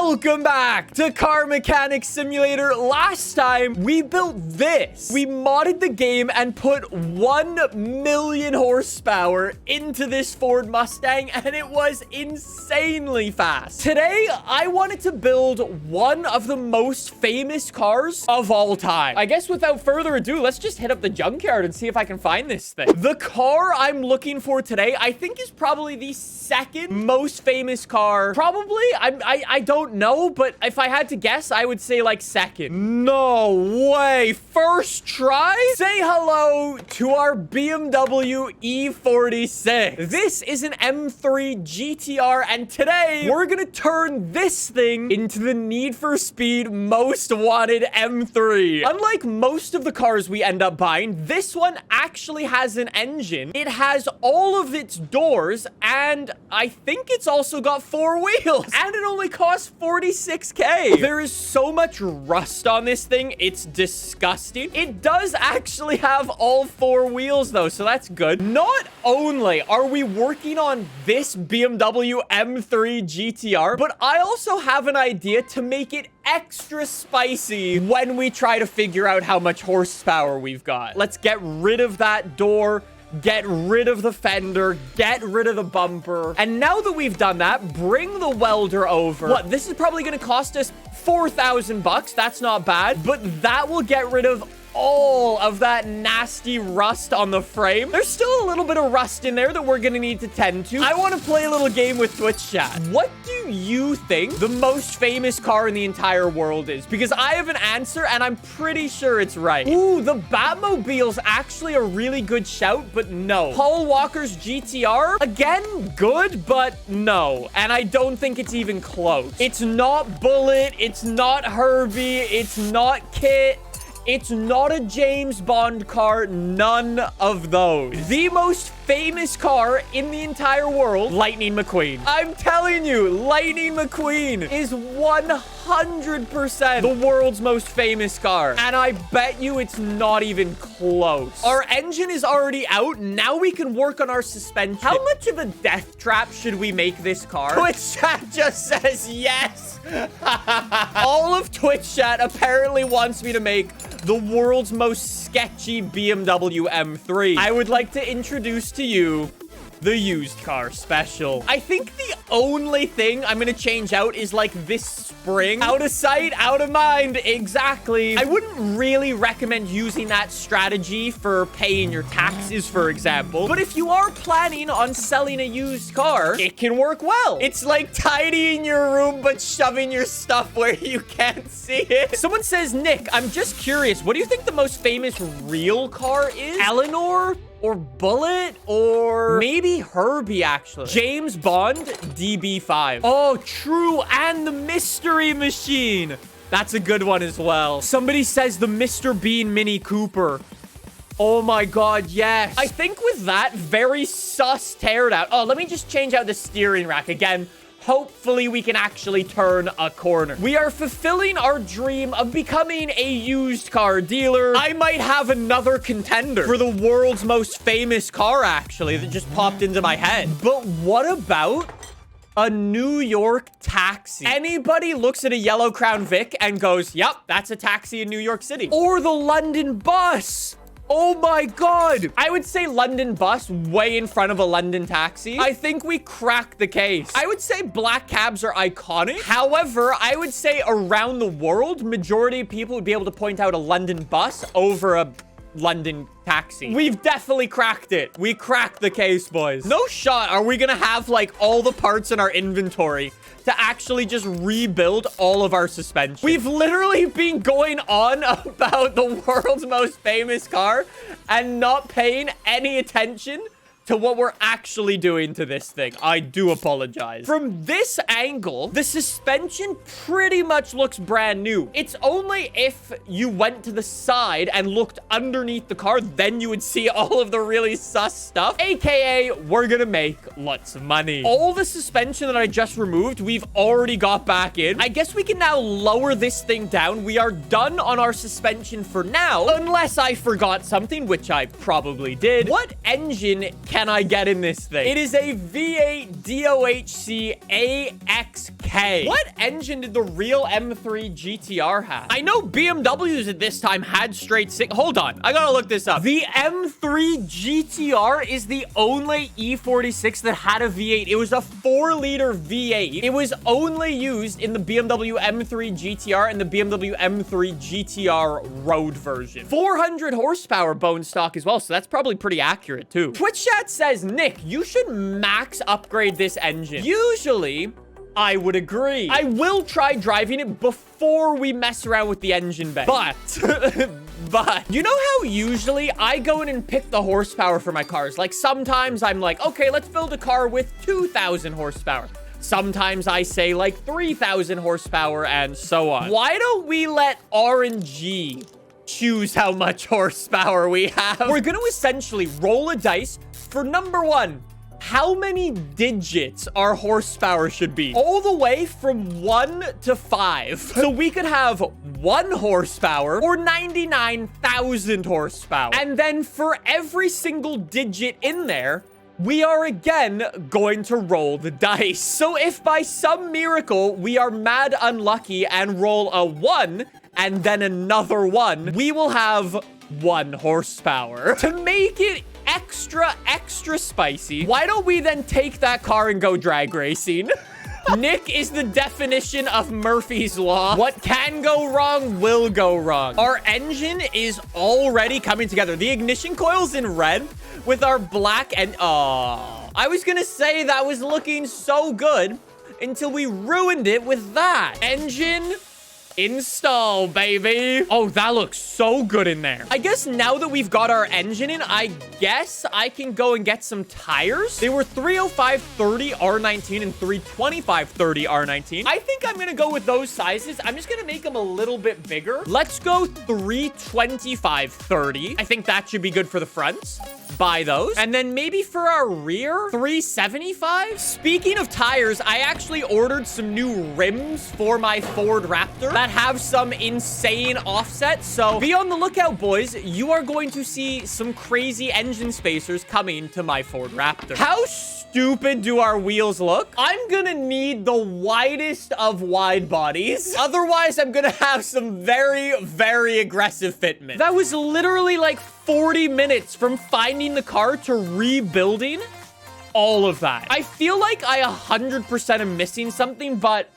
Welcome back to Car Mechanic Simulator. Last time, we built this. We modded the game and put 1 million horsepower into this Ford Mustang, and it was insanely fast. Today, I wanted to build one of the most famous cars of all time. I guess without further ado, let's just hit up the junkyard and see if I can find this thing. The car I'm looking for today, I think is probably the second most famous car. Probably, I don't know, but if I had to guess, I would say like second. No way. First try? Say hello to our BMW E46. This is an M3 GTR, and today we're gonna turn this thing into the Need for Speed Most Wanted M3. Unlike most of the cars we end up buying, this one actually has an engine. It has all of its doors, and I think it's also got 4 wheels. And it only costs 46K. There is so much rust on this thing. It's disgusting. It does actually have all 4 wheels though, so that's good. Not only are we working on this BMW M3 GTR, but I also have an idea to make it extra spicy when we try to figure out how much horsepower we've got. Let's get rid of that door. Get rid of the fender, get rid of the bumper. And now that we've done that, bring the welder over. What, this is probably gonna cost us 4,000 bucks. That's not bad, but that will get rid of all of that nasty rust on the frame. There's still a little bit of rust in there that we're gonna need to tend to. I want to play a little game with Twitch chat. What do you think the most famous car in the entire world is? Because I have an answer and I'm pretty sure it's right. Ooh, the Batmobile's actually a really good shout, but no. Paul Walker's GTR, again, good, but no. And I don't think it's even close. It's not Bullet, it's not Herbie, it's not Kit. It's not a James Bond car. None of those. The most famous car in the entire world, Lightning McQueen. I'm telling you, Lightning McQueen is 100% the world's most famous car. And I bet you it's not even close. Our engine is already out. Now we can work on our suspension. How much of a death trap should we make this car? Twitch chat just says yes. All of Twitch chat apparently wants me to make the world's most sketchy BMW M3. I would like to introduce to you the used car special. I think the only thing I'm gonna change out is like this spring. Out of sight, out of mind. Exactly. I wouldn't really recommend using that strategy for paying your taxes, for example. But if you are planning on selling a used car, it can work well. It's like tidying your room, but shoving your stuff where you can't see it. Someone says, Nick, I'm just curious. What do you think the most famous real car is? Eleanor? Or Bullet, or maybe Herbie, actually. James Bond, DB5. Oh, true, and the Mystery Machine. That's a good one as well. Somebody says the Mr. Bean Mini Cooper. Oh my god, yes. I think with that, very sus teardown. Oh, let me just change out the steering rack again. Hopefully, we can actually turn a corner. We are fulfilling our dream of becoming a used car dealer. I might have another contender for the world's most famous car, actually, that just popped into my head. But what about a New York taxi? Anybody looks at a yellow Crown Vic and goes, yep, that's a taxi in New York City. Or the London bus. Oh my god. I would say London bus way in front of a London taxi. I think we cracked the case. I would say black cabs are iconic. However, I would say around the world, majority of people would be able to point out a London bus over a London taxi. We've definitely cracked it. We cracked the case, boys. No shot are we gonna have like all the parts in our inventory to actually just rebuild all of our suspension. We've literally been going on about the world's most famous car and not paying any attention to what we're actually doing to this thing. I do apologize. From this angle, the suspension pretty much looks brand new. It's only if you went to the side and looked underneath the car, then you would see all of the really sus stuff. AKA, we're gonna make lots of money. All the suspension that I just removed, we've already got back in. I guess we can now lower this thing down. We are done on our suspension for now, unless I forgot something, which I probably did. What engine can I get in this thing? It is a V8 DOHC AXK. What engine did the real M3 GTR have? I know BMWs at this time had straight six. Hold on. I gotta look this up. The M3 GTR is the only E46 that had a V8. It was a 4-liter V8. It was only used in the BMW M3 GTR and the BMW M3 GTR road version. 400 horsepower bone stock as well, so that's probably pretty accurate too. Twitch chat says, Nick, you should max upgrade this engine. Usually, I would agree. I will try driving it before we mess around with the engine bay. But you know how usually I go in and pick the horsepower for my cars? Like sometimes I'm like, okay, let's build a car with 2,000 horsepower. Sometimes I say like 3,000 horsepower and so on. Why don't we let RNG choose how much horsepower we have? We're going to essentially roll a dice for number 1. How many digits our horsepower should be? All the way from 1 to 5. So we could have 1 horsepower or 99,000 horsepower. And then for every single digit in there, we are again going to roll the dice. So if by some miracle we are mad unlucky and roll a 1 and then another 1, we will have 1 horsepower. To make it extra spicy, why don't we then take that car and go drag racing? Nick is the definition of Murphy's Law. What can go wrong will go wrong. Our engine is already coming together. The ignition coil's in red with our black and... Oh, I was gonna say that was looking so good until we ruined it with that. Engine... install, baby. Oh, that looks so good in there. I guess now that we've got our engine in, I guess I can go and get some tires. They were 305/30 R19 and 325/30 R19. I think I'm gonna go with those sizes. I'm just gonna make them a little bit bigger. Let's go 325/30. I think that should be good for the fronts. Buy those. And then maybe for our rear, 375. Speaking of tires, I actually ordered some new rims for my Ford Raptor that have some insane offsets. So be on the lookout, boys. You are going to see some crazy engine spacers coming to my Ford Raptor. How stupid do our wheels look? I'm gonna need the widest of wide bodies. Otherwise, I'm gonna have some very aggressive fitment. That was literally like 40 minutes from finding the car to rebuilding all of that. I feel like I 100% am missing something, but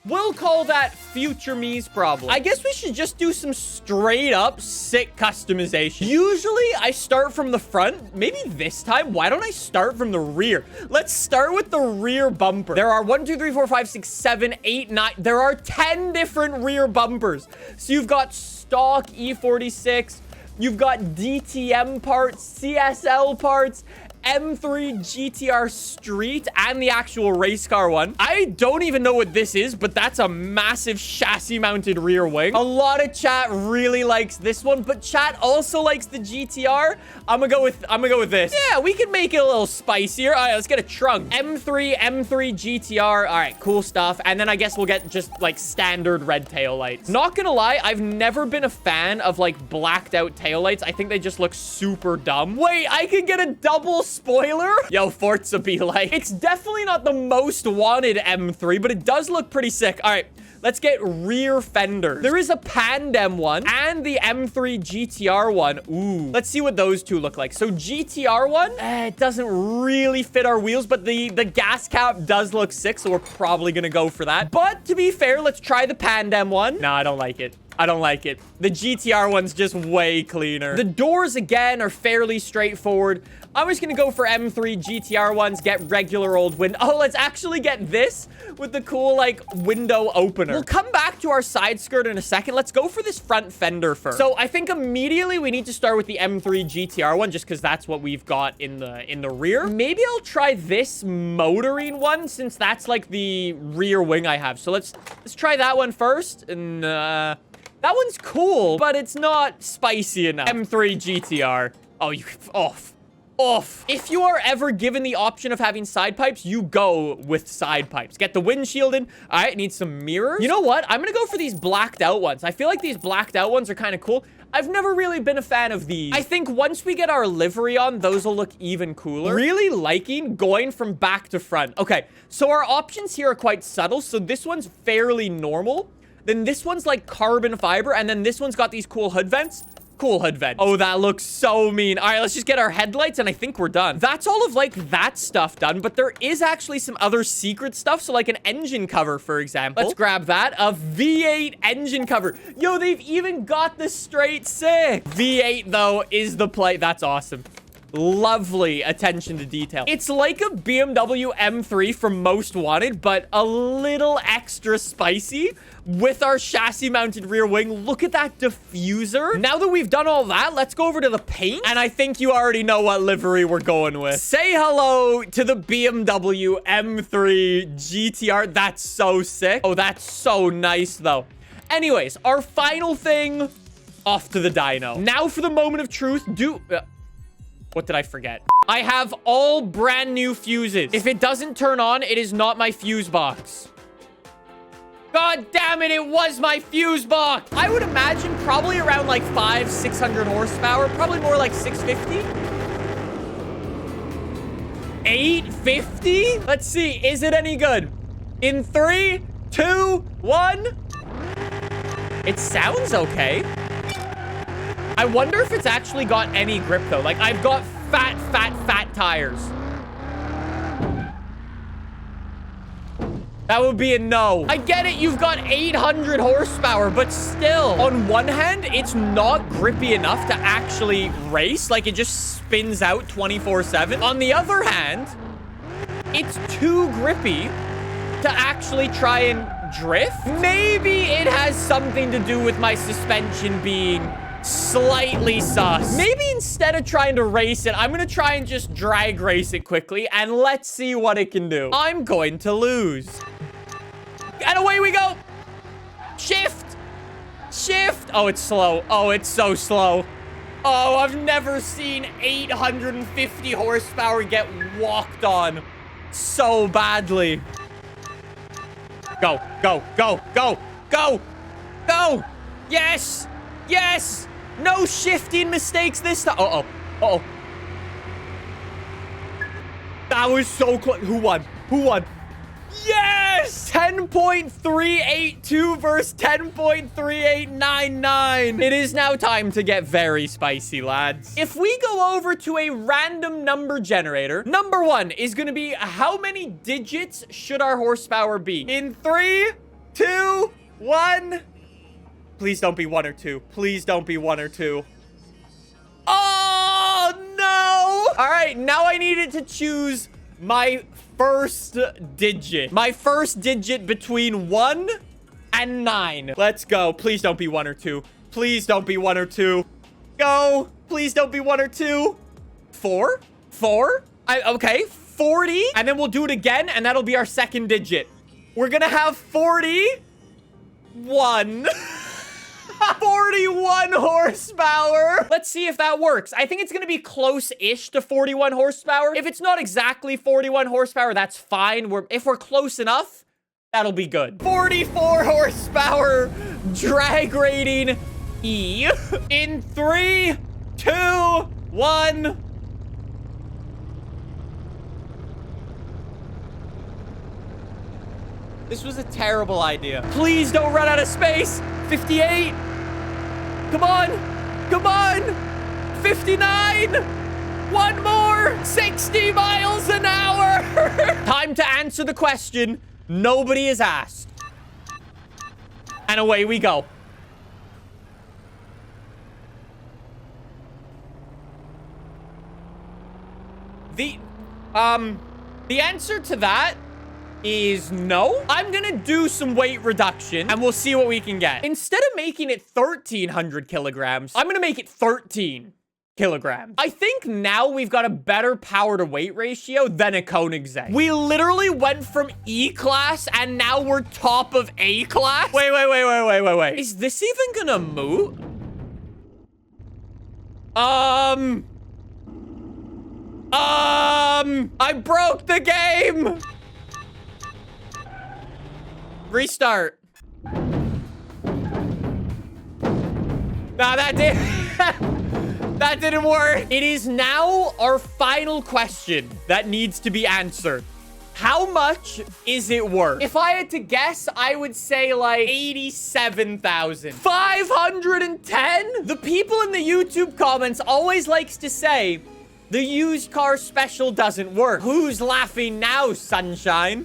we'll call that future me's problem. I guess we should just do some straight up sick customization. Usually I start from the front. Maybe this time, why don't I start from the rear? Let's start with the rear bumper. There are 1, 2, 3, 4, 5, 6, 7, 8, 9. There are 10 different rear bumpers. So you've got stock E46. You've got DTM parts, CSL parts, M3 GTR Street, and the actual race car one. I don't even know what this is, but that's a massive chassis-mounted rear wing. A lot of chat really likes this one, but chat also likes the GTR. I'm gonna go with this. Yeah, we can make it a little spicier. All right, let's get a trunk. M3 GTR. All right, cool stuff. And then I guess we'll get just like standard red taillights. Not gonna lie, I've never been a fan of like blacked out taillights. I think they just look super dumb. Wait, I can get a double spoiler? Yo, Forza be like, it's definitely not the most wanted M3, but it does look pretty sick. All right, let's get rear fenders. There is a Pandem one and the M3 GTR one. Ooh, let's see what those two look like. So GTR one, it doesn't really fit our wheels, but the gas cap does look sick, so we're probably gonna go for that. But to be fair, let's try the Pandem one. No, I don't like it. I don't like it. The GTR one's just way cleaner. The doors, again, are fairly straightforward. I'm just gonna go for M3 GTR ones, get regular old window. Oh, let's actually get this with the cool, like, window opener. We'll come back to our side skirt in a second. Let's go for this front fender first. So I think immediately we need to start with the M3 GTR one, just because that's what we've got in the rear. Maybe I'll try this motoring one, since that's, like, the rear wing I have. So let's try that one first, and, that one's cool, but it's not spicy enough. M3 GTR. Oh, you off. If you are ever given the option of having side pipes, you go with side pipes. Get the windshield in. All right, need some mirrors. You know what? I'm gonna go for these blacked out ones. I feel like these blacked out ones are kind of cool. I've never really been a fan of these. I think once we get our livery on, those will look even cooler. Really liking going from back to front. Okay, so our options here are quite subtle. So this one's fairly normal. Then this one's like carbon fiber. And then this one's got these cool hood vents. Cool hood vent. Oh, that looks so mean. All right, let's just get our headlights and I think we're done. That's all of like that stuff done, but there is actually some other secret stuff. So like an engine cover, for example. Let's grab that. A V8 engine cover. Yo, they've even got the straight six. V8 though is the play. That's awesome. Lovely attention to detail. It's like a BMW M3 from Most Wanted, but a little extra spicy with our chassis mounted rear wing. Look at that diffuser. Now that we've done all that, let's go over to the paint. And I think you already know what livery we're going with. Say hello to the BMW M3 GTR. That's so sick. Oh, that's so nice though. Anyways, our final thing, off to the dyno. Now for the moment of truth. What did I forget? I have all brand new fuses. If it doesn't turn on, it is not my fuse box. God damn it, it was my fuse box. I would imagine probably around like 600 horsepower. Probably more like 650. 850? Let's see, is it any good? In 3, 2, 1. It sounds okay. I wonder if it's actually got any grip, though. Like, I've got fat tires. That would be a no. I get it. You've got 800 horsepower, but still. On one hand, it's not grippy enough to actually race. Like, it just spins out 24/7. On the other hand, it's too grippy to actually try and drift. Maybe it has something to do with my suspension being slightly sus. Maybe instead of trying to race it, I'm gonna try and just drag race it quickly, and let's see what it can do. I'm going to lose. And away we go. Shift. Shift. Oh, it's slow. Oh, it's so slow. Oh, I've never seen 850 horsepower get walked on so badly. Go, go, go, go, go, go. Yes. Yes. No shifting mistakes this time. Uh-oh. Uh-oh. That was so close. Who won? Who won? Yes! 10.382 versus 10.3899. It is now time to get very spicy, lads. If we go over to a random number generator, number 1 is going to be how many digits should our horsepower be? In 3, 2, 1... Please don't be 1 or 2. Please don't be 1 or 2. Oh, no. All right, now I needed to choose my first digit. My first digit between 1 and 9. Let's go. Please don't be 1 or 2. Please don't be 1 or 2. Go. Please don't be 1 or 2. 4? 4? Okay, 40. And then we'll do it again, and that'll be our second digit. We're going to have 41. 41 horsepower. Let's see if that works. I think it's going to be close-ish to 41 horsepower. If it's not exactly 41 horsepower, that's fine. If we're close enough, that'll be good. 44 horsepower drag rating E. In 3, 2, 1. This was a terrible idea. Please don't run out of space. 58. Come on. Come on. 59. One more. 60 miles an hour. Time to answer the question nobody has asked. And away we go. The answer to that is no. I'm gonna do some weight reduction and we'll see what we can get. Instead of making it 1,300 kilograms, I'm gonna make it 13 kilograms. I think now we've got a better power to weight ratio than a Koenigsegg. We literally went from E-class and now we're top of A-class. Wait. Is this even gonna move? I broke the game. Restart. Nah, that did... that didn't work. It is now our final question that needs to be answered. How much is it worth? If I had to guess, I would say like 87,000. 510? The people in the YouTube comments always likes to say, the used car special doesn't work. Who's laughing now, sunshine?